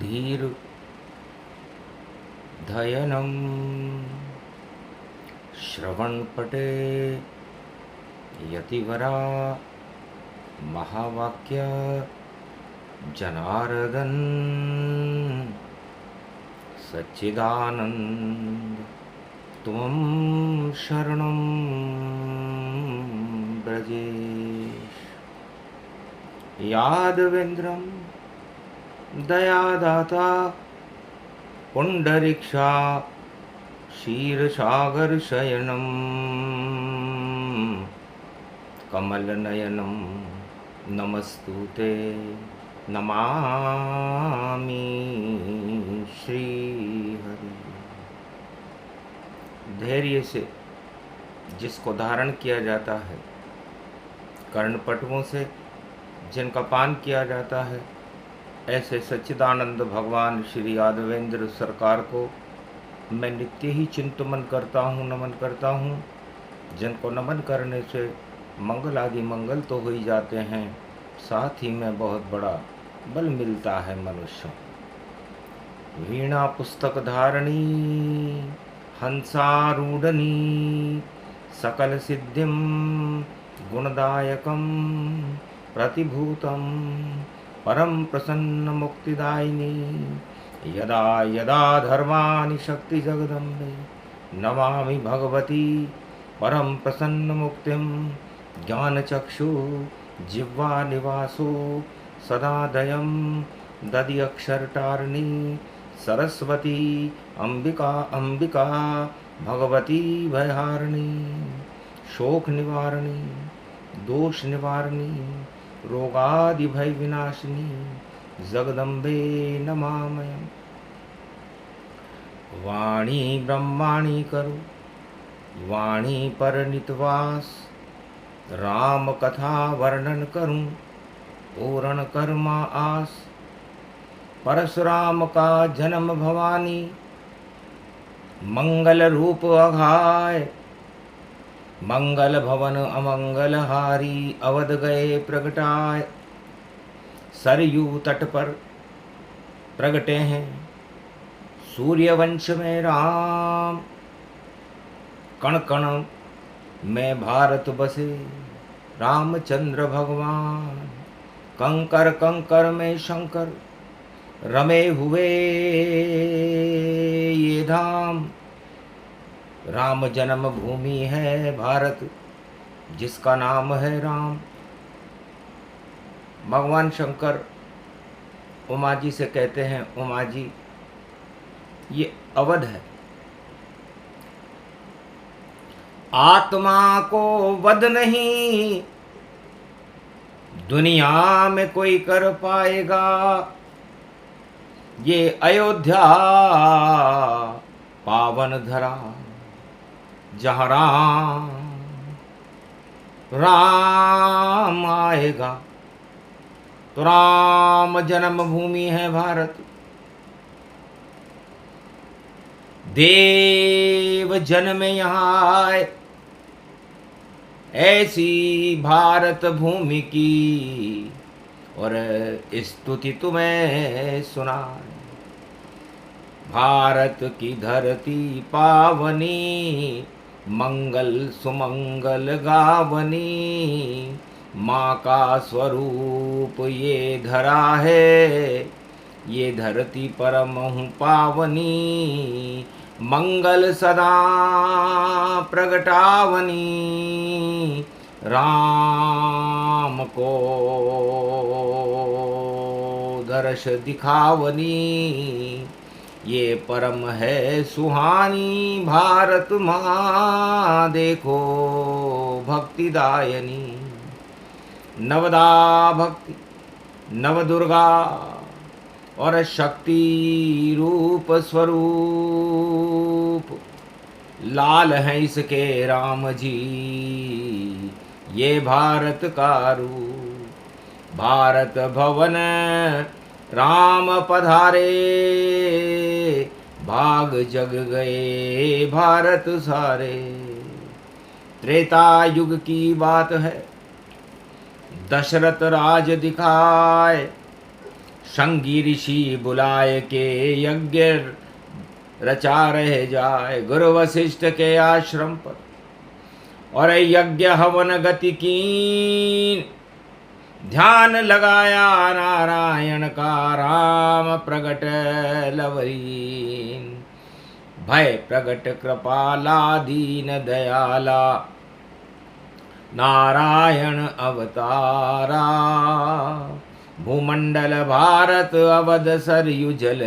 धीर धयनं श्रवणपटे यतिवरा महावाक्य जनार्दन सच्चिदानंद त्वं शरणं ब्रजेश। यादवेन्द्रं दयादाता पुंडरीक्षा क्षीरसागरशयनं कमलनयनं नमस्तुते नमामि श्रीहरि। धैर्य से जिसको धारण किया जाता है, कर्णपटुओं से जिनका पान किया जाता है, ऐसे सच्चिदानंद भगवान श्री यादवेंद्र सरकार को मैं नित्य ही चिंतन करता हूँ, नमन करता हूँ। जिनको नमन करने से मंगल आदि मंगल तो हो ही जाते हैं, साथ ही में बहुत बड़ा बल मिलता है मनुष्य। वीणा पुस्तक धारणी हंसारूढ़नी सकल सिद्धिं गुणदायकं प्रतिभूतं परम प्रसन्न मुक्तिदायिनी। यदा यदा धर्माणि शक्ति जगदम्बे नमामि भगवती परम प्रसन्न मुक्तिं। ज्ञानचक्षु जिह्वा निवासो सदा दयं ददि अक्षरटारिणी सरस्वती अंबिका अंबिका भगवती भयहारिणी। शोक निवारणी दोष निवारणी रोगादि भय विनाशिनी जगदम्बे नमामयम्। वाणी ब्रह्माणी करो वाणी पर नितवास, राम कथा वर्णन करूं पूर्ण कर्मा आस। परशुराम का जन्म भवानी मंगल रूप अघाय, मंगल भवन अमंगल हारी अवध गए प्रगटाय। सरयू तट पर प्रगटे हैं सूर्यवंश में राम, कण कण में भारत बसे रामचंद्र भगवान। कंकर कंकर में शंकर रमे हुए ये धाम। राम जन्म भूमि है भारत जिसका नाम है राम। भगवान शंकर उमा जी से कहते हैं, उमा जी ये अवध है, आत्मा को वध नहीं दुनिया में कोई कर पाएगा। ये अयोध्या पावन धरा जहाँ राम राम आएगा। तो राम जन्म भूमि है भारत। देव जन्म यहाँ आए, ऐसी भारत भूमि की और स्तुति तुम्हें सुनाए। भारत की धरती पावनी मंगल सुमंगल गावनी। माँ का स्वरूप ये धरा है, ये धरती परम पावनी। मंगल सदा प्रगटावनी, राम को दर्श दिखावनी। ये परम है सुहानी भारत माँ, देखो भक्तिदायनी। नवदा भक्ति नवदुर्गा और शक्ति रूप स्वरूप लाल है इसके राम जी। ये भारत का रूप भारत भवन राम पधारे। भाग जग गए भारत सारे। त्रेता युग की बात है, दशरथ राज दिखाए। संगी ऋषि बुलाए के यज्ञ रचा रहे जाए गुरु वशिष्ठ के आश्रम पर, और यज्ञ हवन गति कीन ध्यान लगाया नारायण का राम प्रगट लवरीन। भय प्रगट कृपाला दीन दयाला नारायण अवतारा। भूमंडल भारत अवध सरयू जल,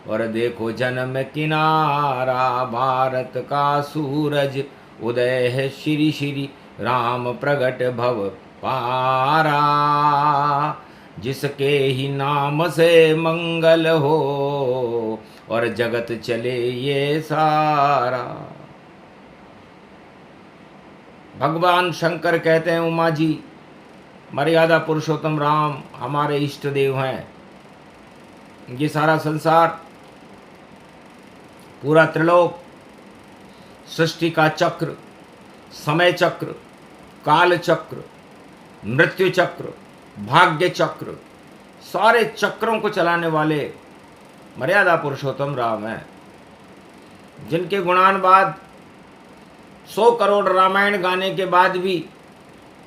और देखो जन्म किनारा। भारत का सूरज उदय है श्री श्री राम प्रगट भव पारा। जिसके ही नाम से मंगल हो, और जगत चले ये सारा। भगवान शंकर कहते हैं, उमा जी मर्यादा पुरुषोत्तम राम हमारे इष्ट देव हैं। ये सारा संसार, पूरा त्रिलोक, सृष्टि का चक्र, समय चक्र, काल चक्र, मृत्यु चक्र, भाग्य चक्र, सारे चक्रों को चलाने वाले मर्यादा पुरुषोत्तम राम हैं। जिनके गुणानुवाद 100 करोड़ रामायण गाने के बाद भी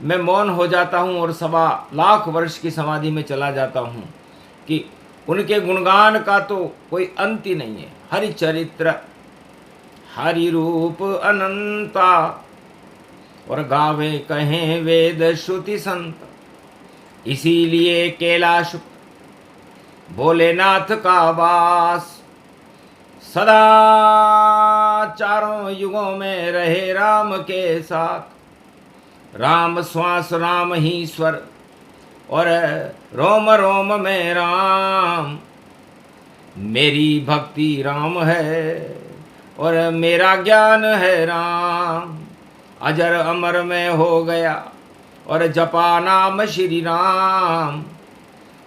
मैं मौन हो जाता हूँ और 1.25 लाख वर्ष की समाधि में चला जाता हूँ कि उनके गुणगान का तो कोई अंत ही नहीं है। हरि चरित्र हरि रूप अनंता, और गावे कहें वेद श्रुति संत। इसीलिए कैलाश भोलेनाथ का वास, सदा चारों युगों में रहे राम के साथ। राम श्वास राम ही स्वर, और रोम रोम में राम। मेरी भक्ति राम है और मेरा ज्ञान है राम। अजर अमर में हो गया और जपा नाम श्री राम।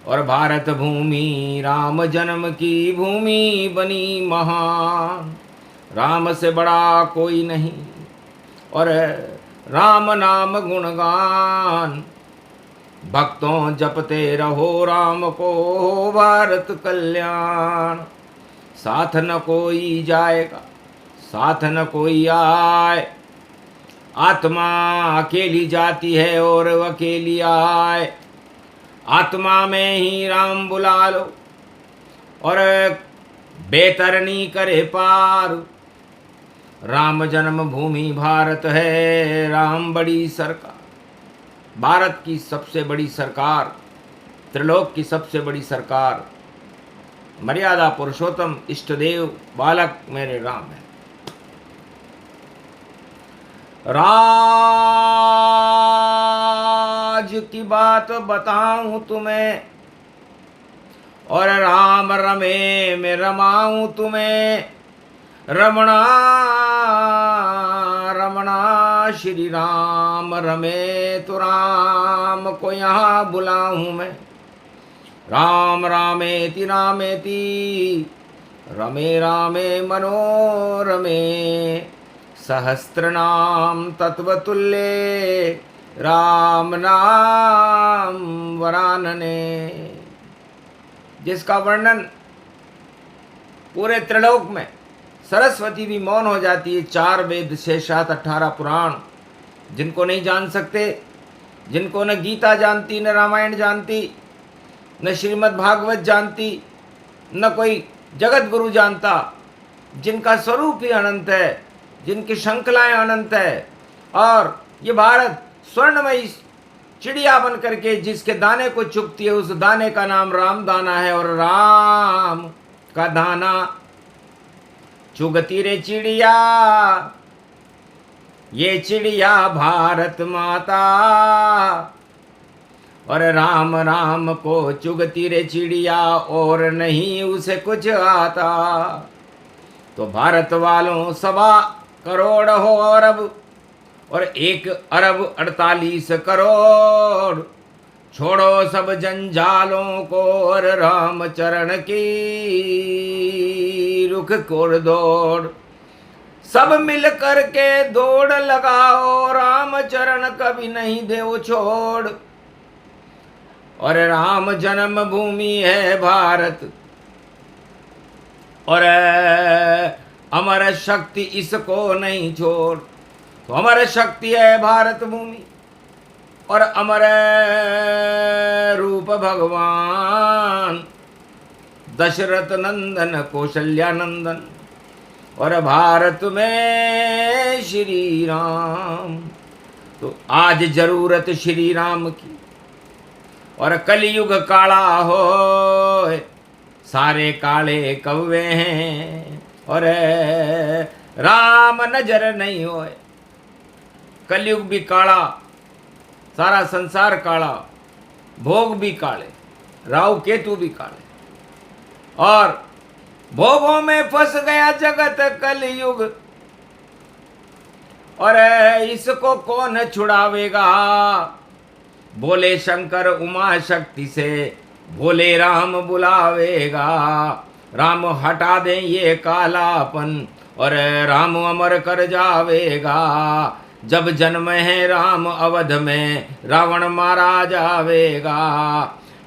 और भारत भूमि राम जन्म की भूमि बनी महान। राम से बड़ा कोई नहीं, और राम नाम गुणगान। भक्तों जपते रहो राम को, भारत कल्याण। साथ न कोई जाएगा, साथ न कोई आए। आत्मा अकेली जाती है और अकेली आए। आत्मा में ही राम बुला लो, और बेतरनी करे पार। राम जन्मभूमि भारत है, राम बड़ी सरकार। भारत की सबसे बड़ी सरकार, त्रिलोक की सबसे बड़ी सरकार, मर्यादा पुरुषोत्तम इष्ट देव बालक मेरे राम है। राज की बात बताऊं तुम्हें, और राम रमे में रमाऊं तुम्हें। रमणा रमणा श्री राम रमे तो राम को यहाँ बुलाऊं मैं। राम रामेति रामेति रमे रामे मनोरमे। सहस्त्रनाम तत्वतुल्ये राम नाम वरानने। जिसका वर्णन पूरे त्रिलोक में सरस्वती भी मौन हो जाती है। 4 वेद, 6 7 18 पुराण, जिनको नहीं जान सकते, जिनको न गीता जानती, न रामायण जानती, न श्रीमद् भागवत जानती, न कोई जगत गुरु जानता, जिनका स्वरूप ही अनंत है, जिनकी श्रृंखलाएं अनंत है। और ये भारत स्वर्णमयी चिड़िया बन करके जिसके दाने को चुगती है, उस दाने का नाम राम दाना है। और राम का दाना चुगती रे चिड़िया, ये चिड़िया भारत माता। और राम राम को चुगती रे चिड़िया, और नहीं उसे कुछ आता। तो भारत वालों 1.25 करोड़ हो अरब, और 1 अरब 48 करोड़। छोड़ो सब जंजालों को, और राम चरण की रुख कोर दौड़। सब मिल कर के दौड़ लगाओ, राम चरण कभी नहीं देओ छोड़। और राम जन्म भूमि है भारत, और अमर शक्ति इसको नहीं छोड़। तो अमर शक्ति है भारत भूमि, और अमर रूप भगवान दशरथ नंदन कौशल्या नंदन, और भारत में श्री राम। तो आज जरूरत श्री राम की, और कलयुग काला हो, सारे काले कौवे हैं, और राम नजर नहीं होए। कलयुग भी काला, सारा संसार काला, भोग भी काले, राहु केतु भी काले, और भोगों में फंस गया जगत कलयुग, और इसको कौन छुड़ावेगा। बोले शंकर उमा शक्ति से, बोले राम बुलावेगा। राम हटा दें ये कालापन, और राम अमर कर जावेगा। जब जन्म है राम अवध में, रावण मारा जावेगा।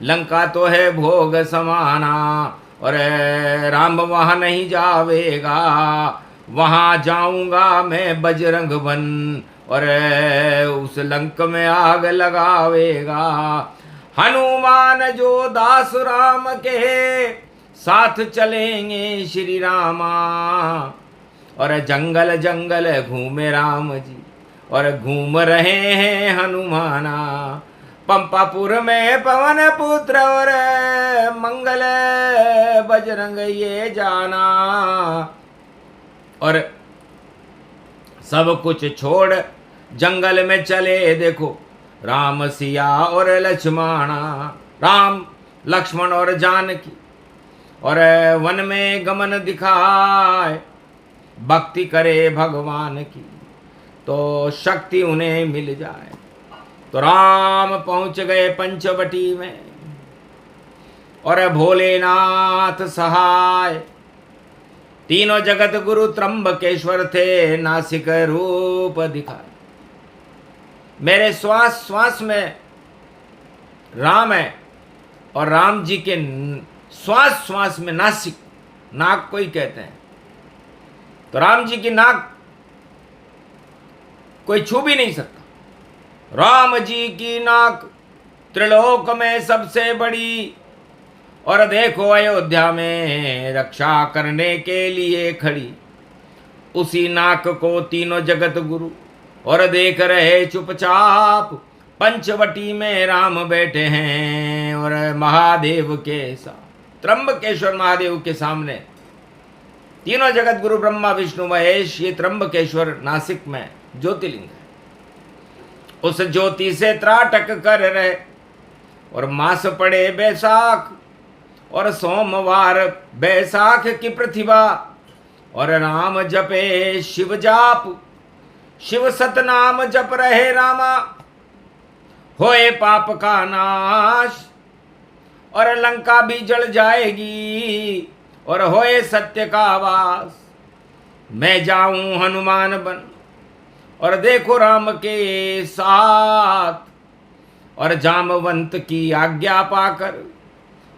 लंका तो है भोग समाना, और राम वहाँ नहीं जावेगा। वहाँ जाऊंगा मैं बजरंग बन, और उस लंक में आग लगावेगा। हनुमान जो दास राम के, साथ चलेंगे श्री रामा। और जंगल जंगल घूमे राम जी, और घूम रहे हैं हनुमाना। पंपापुर में पवन पुत्र, और मंगल बजरंग ये जाना। और सब कुछ छोड़ जंगल में चले देखो, राम सिया और लक्ष्मणा। राम लक्ष्मण और जानकी, और वन में गमन दिखाए। भक्ति करे भगवान की, तो शक्ति उन्हें मिल जाए। तो राम पहुंच गए पंचवटी में, और भोलेनाथ सहाय। तीनों जगत गुरु त्र्यंबकेश्वर थे, नासिक रूप दिखाए। मेरे श्वास श्वास में राम है, और राम जी के श्वास श्वास में नासिक, नाक को ही कहते हैं। तो राम जी की नाक कोई छू भी नहीं सकता। राम जी की नाक त्रिलोक में सबसे बड़ी, और देखो अयोध्या में रक्षा करने के लिए खड़ी। उसी नाक को तीनों जगत गुरु, और देख रहे चुपचाप। पंचवटी में राम बैठे हैं, और महादेव के साथ, त्र्यंबकेश्वर महादेव के सामने। तीनों जगत गुरु ब्रह्मा विष्णु महेश, ये त्र्यंबकेश्वर नासिक में ज्योतिर्लिंग है। उस ज्योति से त्राटक कर रहे, और मास पड़े बैसाख, और सोमवार बैसाख की प्रतिभा। और राम जपे शिव जाप, शिव सतनाम जप रहे रामा। होए पाप का नाश, और लंका भी जल जाएगी, और होए सत्य का वास। मैं जाऊं हनुमान बन, और देखो राम के साथ। और जामवंत की आज्ञा पाकर,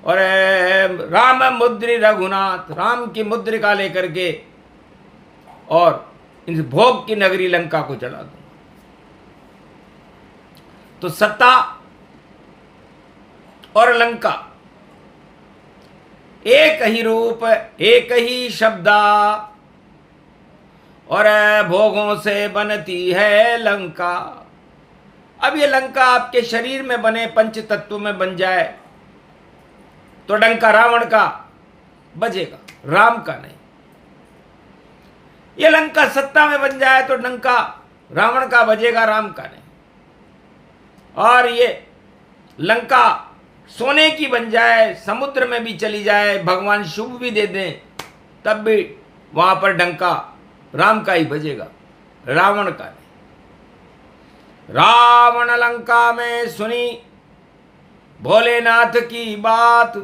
और राम मुद्री रघुनाथ, राम की मुद्रिका लेकर के, और इस भोग की नगरी लंका को जला दूं। तो सत्ता और लंका एक ही रूप, एक ही शब्दा, और भोगों से बनती है लंका। अब ये लंका आपके शरीर में बने पंच तत्व में बन जाए, तो डंका रावण का बजेगा, राम का नहीं। ये लंका सत्ता में बन जाए तो डंका रावण का बजेगा, राम का नहीं। और ये लंका सोने की बन जाए, समुद्र में भी चली जाए, भगवान शुभ भी दे दें, तब भी वहां पर डंका राम का ही बजेगा, रावण का नहीं। रावण लंका में सुनी भोलेनाथ की बात,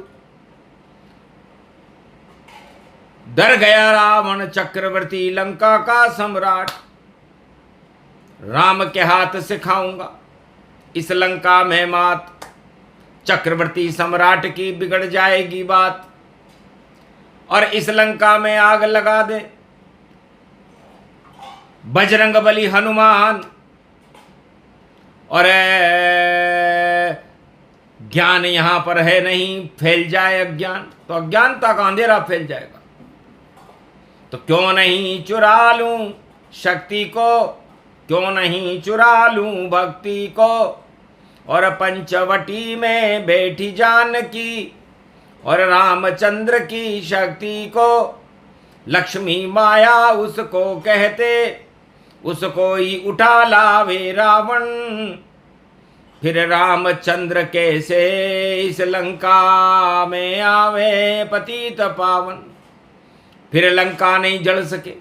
डर गया रावण चक्रवर्ती लंका का सम्राट। राम के हाथ से खाऊंगा इस लंका में मात, चक्रवर्ती सम्राट की बिगड़ जाएगी बात और इस लंका में आग लगा दे। बजरंग बली हनुमान और ज्ञान यहां पर है नहीं, फैल जाए अज्ञान, तो अज्ञानता का अंधेरा फैल जाएगा। तो क्यों नहीं चुरा लूं शक्ति को, क्यों नहीं चुरा लूं भक्ति को, और पंचवटी में बैठी जानकी और रामचंद्र की शक्ति को। लक्ष्मी माया उसको कहते, उसको ही उठा लावे रावण। फिर रामचंद्र कैसे इस लंका में आवे पतित पावन। फिर लंका नहीं जल सके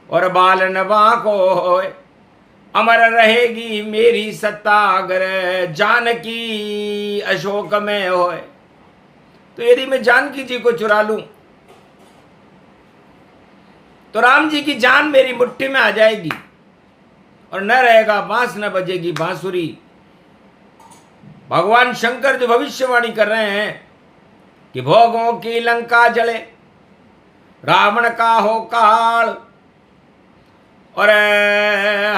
और बाल नवा को होए, अमर रहेगी मेरी सत्ता अगर जानकी अशोक में होए। तो यदि मैं जानकी जी को चुरा लूं तो राम जी की जान मेरी मुट्ठी में आ जाएगी और न रहेगा बांस न बजेगी बांसुरी। भगवान शंकर जो भविष्यवाणी कर रहे हैं कि भोगों की लंका जले, रावण का हो काल और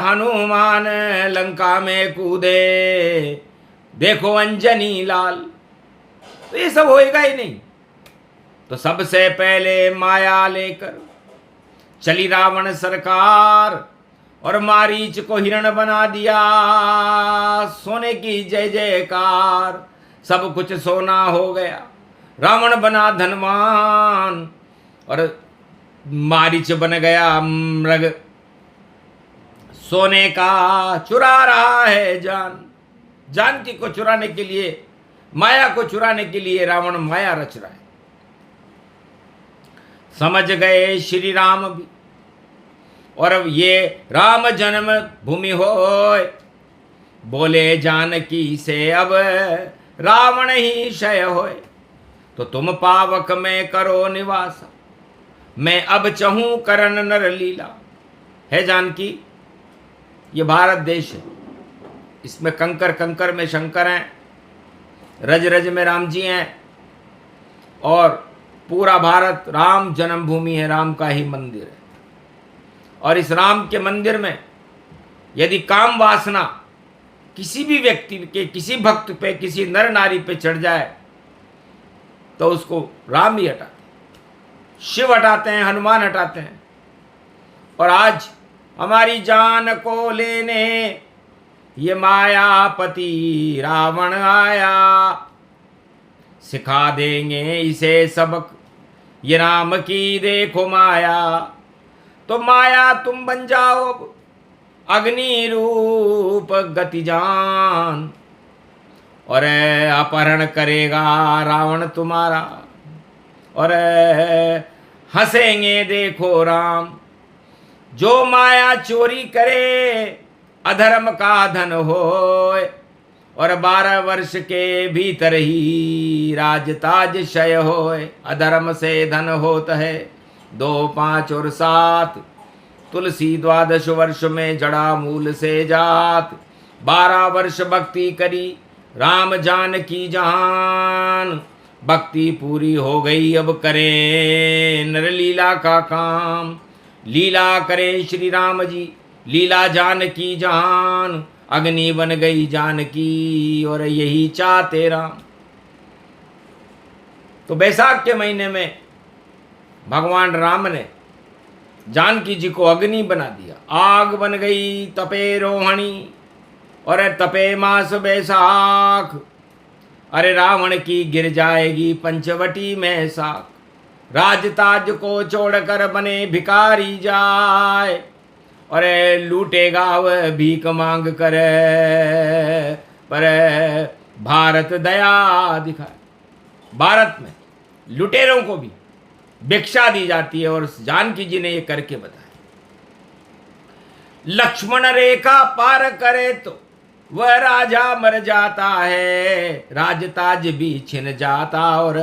हनुमान लंका में कूदे, देखो अंजनी लाल। तो ये सब होएगा ही नहीं। तो सबसे पहले माया लेकर चली रावण सरकार और मारीच को हिरण बना दिया। सोने की जय जयकार, सब कुछ सोना हो गया। रावण बना धनवान और मारीच बन गया मृग। सोने का चुरा रहा है जान। जानकी को चुराने के लिए, माया को चुराने के लिए रावण माया रच रहा है। समझ गए श्री राम भी और अब ये राम जन्म भूमि होए। बोले जानकी से अब रावण ही क्षय होए। तो तुम पावक में करो निवास, मैं अब चहूं करन नर लीला। है जानकी, ये भारत देश है, इसमें कंकर कंकर में शंकर हैं, रज रज में राम जी हैं और पूरा भारत राम जन्मभूमि है, राम का ही मंदिर है। और इस राम के मंदिर में यदि काम वासना किसी भी व्यक्ति के, किसी भक्त पे, किसी नर नारी पे चढ़ जाए तो उसको राम ही हटाते हैं, शिव हटाते हैं, हनुमान हटाते हैं। और आज हमारी जान को लेने ये मायापति रावण आया। सिखा देंगे इसे सबक, ये राम की देखो माया। तो माया तुम बन जाओ अग्नि रूप गति जान, और अपहरण करेगा रावण तुम्हारा और हंसेंगे देखो राम। जो माया चोरी करे अधर्म का धन होए, और 12 वर्ष के भीतर ही राजताज क्षय होए। अधर्म से धन होता है 2, 5 और 7, तुलसी 12 वर्ष में जड़ा मूल से जात। 12 वर्ष भक्ति करी राम जानकी जहान, भक्ति पूरी हो गई अब करे नरलीला का काम। लीला करे श्री राम जी, लीला जानकी जहान, अग्नि बन गई जानकी और यही चाहते राम। तो बैसाख के महीने में भगवान राम ने जानकी जी को अग्नि बना दिया, आग बन गई तपे रोहिणी और तपे मास बैसाख। अरे रावण की गिर जाएगी पंचवटी में साख, राजताज को छोड़कर बने भिखारी जाए, और लूटेगा वह भीख मांग कर पर भारत दया दिखाए। भारत में लुटेरों को भी भिक्षा दी जाती है और जानकी जी ने ये करके बताया। लक्ष्मण रेखा पार करे तो वह राजा मर जाता है, राजताज भी छिन जाता और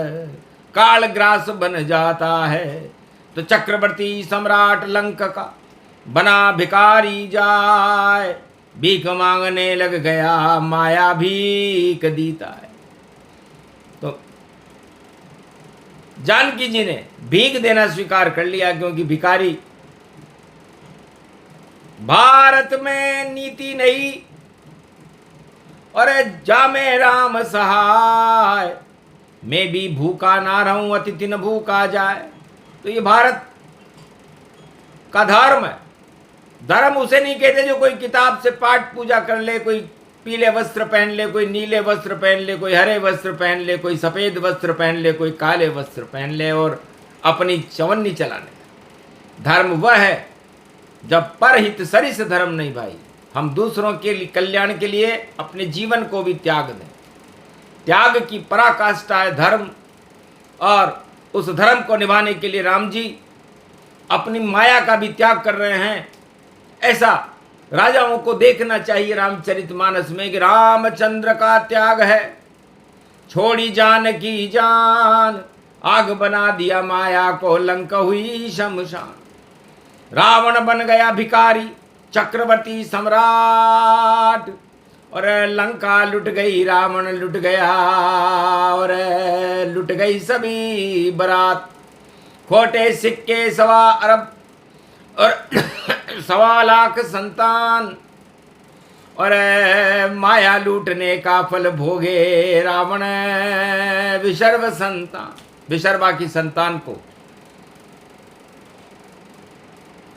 कालग्रास बन जाता है। तो चक्रवर्ती सम्राट लंक का बना भिखारी जाए, भीख मांगने लग गया माया भीख दीता है। तो जानकी जी ने भीख देना स्वीकार कर लिया, क्योंकि भिखारी भारत में नीति नहीं और जामे राम सहाय, मैं भी भूखा ना रहूं अतिथि न भूखा जाए। तो ये भारत का धर्म है। धर्म उसे नहीं कहते जो कोई किताब से पाठ पूजा कर ले, कोई पीले वस्त्र पहन ले, कोई नीले वस्त्र पहन ले, कोई हरे वस्त्र पहन ले, कोई सफेद वस्त्र पहन ले, कोई काले वस्त्र पहन ले और अपनी चवन्नी चलाने। धर्म वह है जब परहित सरिस धर्म नहीं भाई, हम दूसरों के कल्याण के लिए अपने जीवन को भी त्याग दें। त्याग की पराकाष्ठा है धर्म, और उस धर्म को निभाने के लिए राम जी अपनी माया का भी त्याग कर रहे हैं। ऐसा राजाओं को देखना चाहिए रामचरितमानस में कि रामचंद्र का त्याग है, छोड़ी जान की जान, आग बना दिया माया को, लंका हुई शमशान। रावण बन गया भिखारी, चक्रवर्ती सम्राट, और लंका लुट गई, रावण लुट गया, और लुट गई सभी बारात। खोटे सिक्के 1.25 अरब और 1.25 लाख संतान, और माया लूटने का फल भोगे रावण विशर्व संतान। विशर्वा की संतान को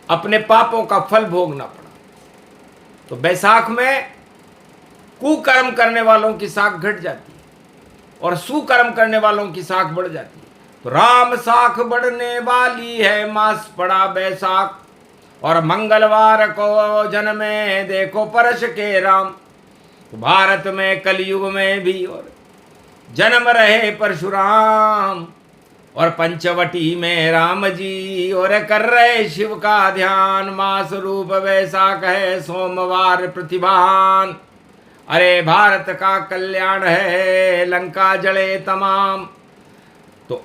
अपने पापों का फल भोगना पड़ा। तो बैसाख में कुकर्म करने वालों की साख घट जाती है और सुकर्म करने वालों की साख बढ़ जाती है। तो राम साख बढ़ने वाली है, मास पड़ा बैसाख, और मंगलवार को जन्मे देखो परश के राम। तो भारत में कलयुग में भी और जन्म रहे परशुराम, और पंचवटी में राम जी और कर रहे शिव का ध्यान। मास रूप वैसाख है, सोमवार प्रतिभान, अरे भारत का कल्याण है, लंका जले तमाम। तो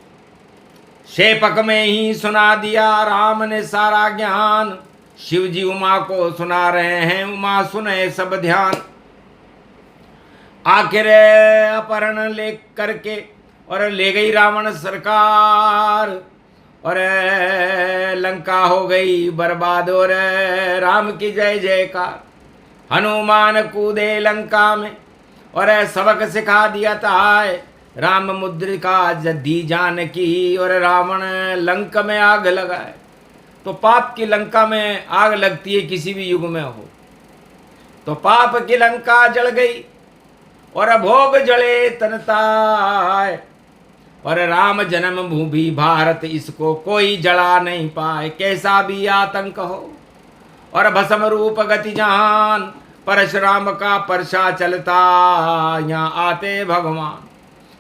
शेपक में ही सुना दिया राम ने सारा ज्ञान, शिव जी उमा को सुना रहे हैं, उमा सुने सब ध्यान। आखिर अपहरण ले करके और ले गई रावण सरकार, और लंका हो गई बर्बाद, और राम की जय जयकार। हनुमान कूदे लंका में और सबक सिखा दिया था, राम मुद्रिका दी जानकी, और रावण लंका में आग लगाए। तो पाप की लंका में आग लगती है किसी भी युग में हो, तो पाप की लंका जल गई और भोग जले तनताय, और राम जन्म भूमि भारत इसको कोई जला नहीं पाए, कैसा भी आतंक हो। और भस्म रूप गति जहान, परशुराम का परशा चलता, यहाँ आते भगवान।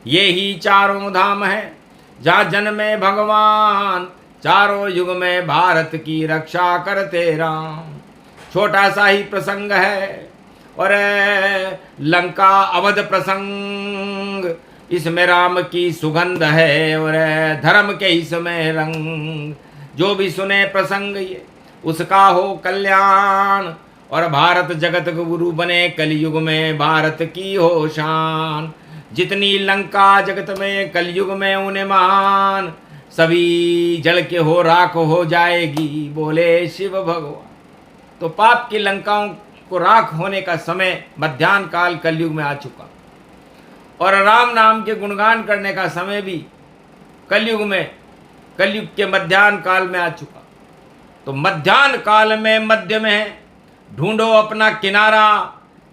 ये ही चारों धाम है जहाँ जन्मे भगवान, चारों युग में भारत की रक्षा करते राम। छोटा सा ही प्रसंग है और लंका अवध प्रसंग, इसमें राम की सुगंध है और धर्म के इसमें रंग। जो भी सुने प्रसंग ये उसका हो कल्याण, और भारत जगत गुरु बने कलयुग में, भारत की हो शान। जितनी लंका जगत में कलयुग में उन्हें महान, सभी जल के हो राख हो जाएगी, बोले शिव भगवान। तो पाप की लंकाओं को राख होने का समय मध्याह्न काल कलयुग में आ चुका, और राम नाम के गुणगान करने का समय भी कलयुग में, कलयुग के मध्याह्न काल में आ चुका। तो मध्याह्न काल में मध्य में है, ढूंढो अपना किनारा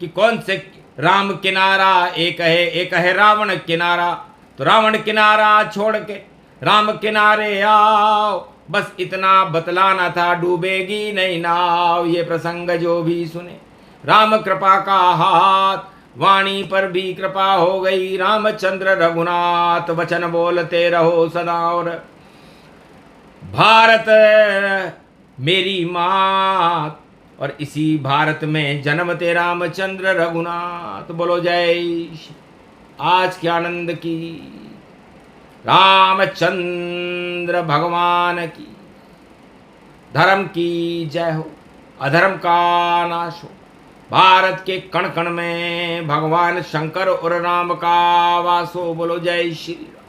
कि कौन से राम किनारा, एक है रावण किनारा। तो रावण किनारा छोड़ के राम किनारे आओ, बस इतना बतलाना था, डूबेगी नहीं नाव। ये प्रसंग जो भी सुने राम कृपा का हाथ, वाणी पर भी कृपा हो गई, रामचंद्र रघुनाथ वचन बोलते रहो सदा। और भारत मेरी मात, और इसी भारत में जन्मते रामचंद्र रघुनाथ। बोलो जय आज के आनंद की, रामचंद्र भगवान की। धर्म की जय हो, अधर्म का नाश हो, भारत के कण कण में भगवान शंकर और राम का वासो। बोलो जय श्री राम।